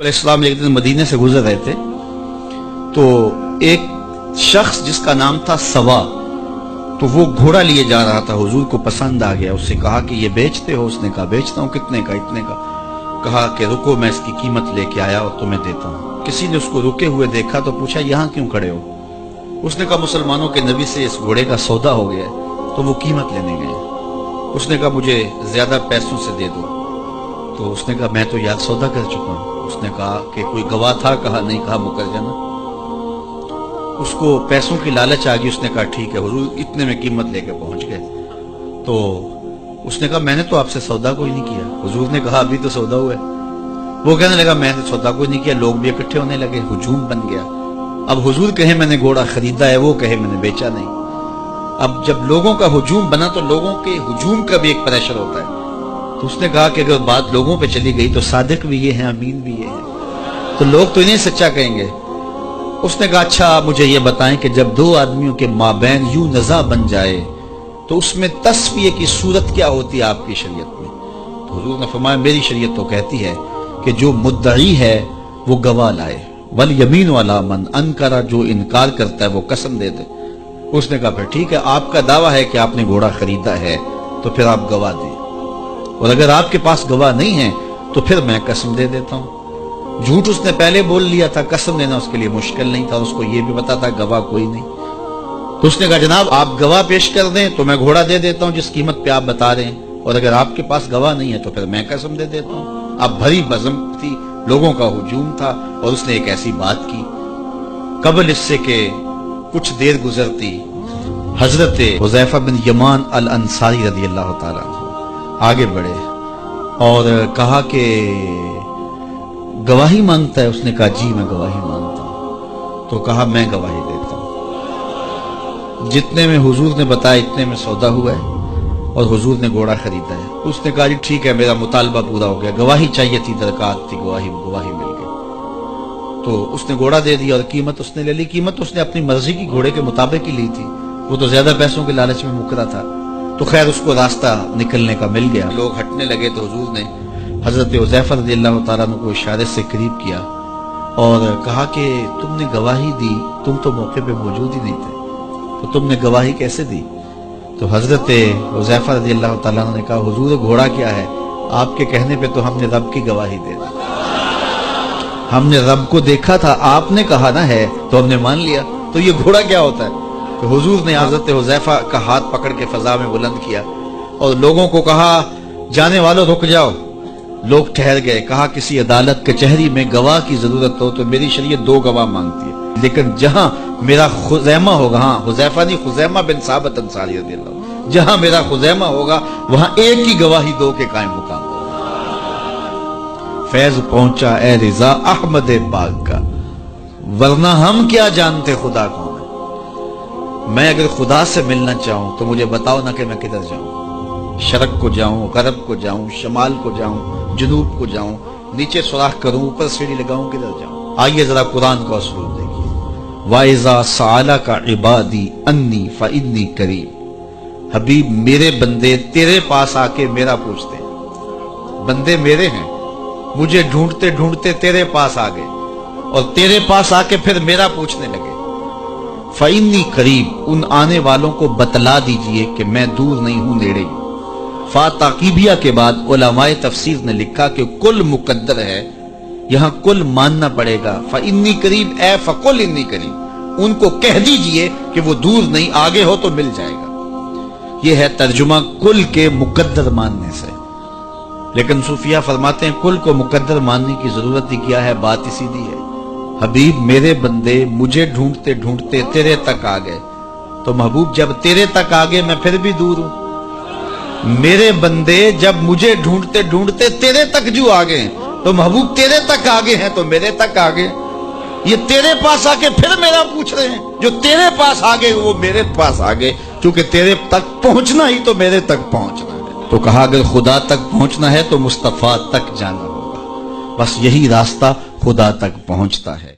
अलैहिस्सलाम एक दिन मदीने से गुजर रहे थे तो एक शख्स जिसका नाम था सवा, तो वो घोड़ा लिए जा रहा था। हुजूर को पसंद आ गया। उससे कहा कि ये बेचते हो? उसने कहा बेचता हूँ। कितने का? इतने का। कहा कि रुको मैं इसकी कीमत लेके आया और तुम्हें देता हूँ। किसी ने उसको रुके हुए देखा तो पूछा यहाँ क्यों खड़े हो? उसने कहा मुसलमानों के नबी से इस घोड़े का सौदा हो गया है तो वो कीमत लेने गए। उसने कहा मुझे ज्यादा पैसों से दे दो। तो उसने कहा मैं तो यार सौदा कर चुका हूँ। उसने कहा कि कोई गवाह था? कहा नहीं। कहा मुकर जाना। उसको पैसों की लालच आ गई। उसने कहा ठीक है। हुजूर इतने में कीमत लेके पहुंच गए। तो उसने कहा मैंने तो आपसे सौदा कोई नहीं किया। हुजूर ने कहा अभी तो सौदा हुआ है। वो कहने लगा मैंने सौदा कोई नहीं किया। लोग भी इकट्ठे होने लगे, हुजूम बन गया। अब हुजूर कहे मैंने घोड़ा खरीदा है, वो कहे मैंने बेचा नहीं। अब जब लोगों का हुजूम बना तो लोगों के हुजूम का भी एक प्रेशर होता है। तो उसने कहा कि अगर बात लोगों पे चली गई तो सादिक भी ये है, अमीन भी ये है, तो लोग तो इन्हें सच्चा कहेंगे। उसने कहा अच्छा आप मुझे ये बताएं कि जब दो आदमियों के माबैन यूं नज़ा बन जाए तो उसमें तस्फिये की सूरत क्या होती है आपकी शरीयत में? तो हुजूर ने फरमाया मेरी शरीयत तो कहती है कि जो मुद्दई है वो गवाह लाए, वल यमीन वाला मन अनकरा, जो इनकार करता है वो कसम दे दे। उसने कहा फिर ठीक है, आपका दावा है कि आपने घोड़ा खरीदा है तो फिर आप गवाह दें, और अगर आपके पास गवाह नहीं है तो फिर मैं कसम दे देता हूं। झूठ उसने पहले बोल लिया था, कसम देना उसके लिए मुश्किल नहीं था। उसको यह भी पता था गवाह कोई नहीं। तो उसने कहा जनाब आप गवाह पेश कर दें तो मैं घोड़ा दे देता हूं जिस कीमत पे आप बता रहे हैं, और अगर आपके पास गवाह नहीं है तो फिर मैं कसम दे देता हूं। अब भरी बज़म थी, लोगों का हुजूम था, और उसने एक ऐसी बात की। कबल इससे के कुछ देर गुजरती हजरत हुज़ैफा बिन यमान अल अंसारी रज़ियल्लाहु ताला अन्हु आगे बढ़े और कहा कि गवाही मांगता है? उसने कहा जी मैं गवाही मांगता हूं। तो कहा मैं गवाही देता हूं। जितने में हुजूर ने बताया इतने में सौदा हुआ है और हुजूर ने घोड़ा खरीदा है। उसने कहा जी ठीक है मेरा मुतालबा पूरा हो गया, गवाही चाहिए थी, दरकार थी, गवाही मिल गई। तो उसने घोड़ा दे दिया और कीमत उसने ले ली। कीमत उसने अपनी मर्जी की घोड़े के मुताबिक ही ली थी, वो तो ज्यादा पैसों के लालच में मुकरा था। तो खैर उसको रास्ता निकलने का मिल गया। लोग हटने लगे तो हुजूर ने हजरत हुज़ैफा रज़ियल्लाहु ताला अन्हु को इशारे से करीब किया और कहा कि तुमने गवाही दी, तुम तो मौके पे मौजूद ही नहीं थे, तो तुमने गवाही कैसे दी? तो हजरत हुज़ैफा रज़ियल्लाहु ताला अन्हु ने कहा हुजूर घोड़ा क्या है, आपके कहने पे तो हमने रब की गवाही दे दी। हमने रब को देखा था, आपने कहा ना है तो हमने मान लिया, तो ये घोड़ा क्या होता है? तो हुजूर ने हजरत हुज़ैफा का हाथ पकड़ के फजा में बुलंद किया और लोगों को कहा जाने वालों रुक जाओ। लोग ठहर गए। कहा किसी अदालत कचहरी में गवाह की जरूरत हो तो मेरी शरीयत दो गवाह मांगती है, लेकिन जहां मेरा खुज़ैमा होगा, हाँ हुज़ैफा नहीं, खुज़ैमा बिन साबित अंसारी रज़ियल्लाहु, जहां मेरा खुज़ैमा होगा वहां एक ही गवाही दो के कायम मुकाम। फैज पहुंचा ए रिजा अहमद पाक का, वरना हम क्या जानते खुदा कौन है। मैं अगर खुदा से मिलना चाहूं तो मुझे बताओ ना कि मैं किधर जाऊं। शरक को जाऊं, गरब को जाऊं, शमाल को जाऊं, जुनूब को जाऊं, नीचे सुराख करूं, ऊपर सीढ़ी लगाऊं, किधर जाऊं? आइए जरा कुरान का उसलूब देखिए। वाइजा साला का इबादी अन्नी फइन्नी करीब। हबीब मेरे बंदे तेरे पास आके मेरा पूछते हैं। बंदे मेरे हैं, मुझे ढूंढते ढूंढते तेरे पास आ गए और तेरे पास आके फिर मेरा पूछने लगे। फइन्नी करीब, उन आने वालों को बतला दीजिए कि मैं दूर नहीं हूं, नेड़े हूं। फा ताकीबिया के बाद उलमाए तफसीर ने लिखा कि कुल मुकद्दर है, यहां कुल मानना पड़ेगा। फइन्नी करीब ए फकुल इन्नी करीब, उनको कह दीजिए कि वो दूर नहीं, आगे हो तो मिल जाएगा। यह है तर्जुमा कुल के मुकद्दर मानने से। लेकिन सूफिया फरमाते हैं कुल को मुकद्दर मानने की जरूरत ही क्या है, बात ही सीधी है। हबीब मेरे बंदे मुझे ढूंढते ढूंढते तेरे तक आ गए, तो महबूब जब तेरे तक आ गए मैं फिर भी दूर हूं। मेरे बंदे जब मुझे ढूंढते ढूंढते तेरे तक जो आ गए तो महबूब तेरे तक आगे हैं तो मेरे तक आगे। ये तेरे पास आके फिर मेरा पूछ रहे हैं, जो तेरे पास आगे वो मेरे पास आगे, क्योंकि तेरे तक पहुंचना ही तो मेरे तक पहुंचना है। तो कहा अगर खुदा तक पहुंचना है तो मुस्तफा तक जाना होगा, बस यही रास्ता खुदा तक पहुंचता है।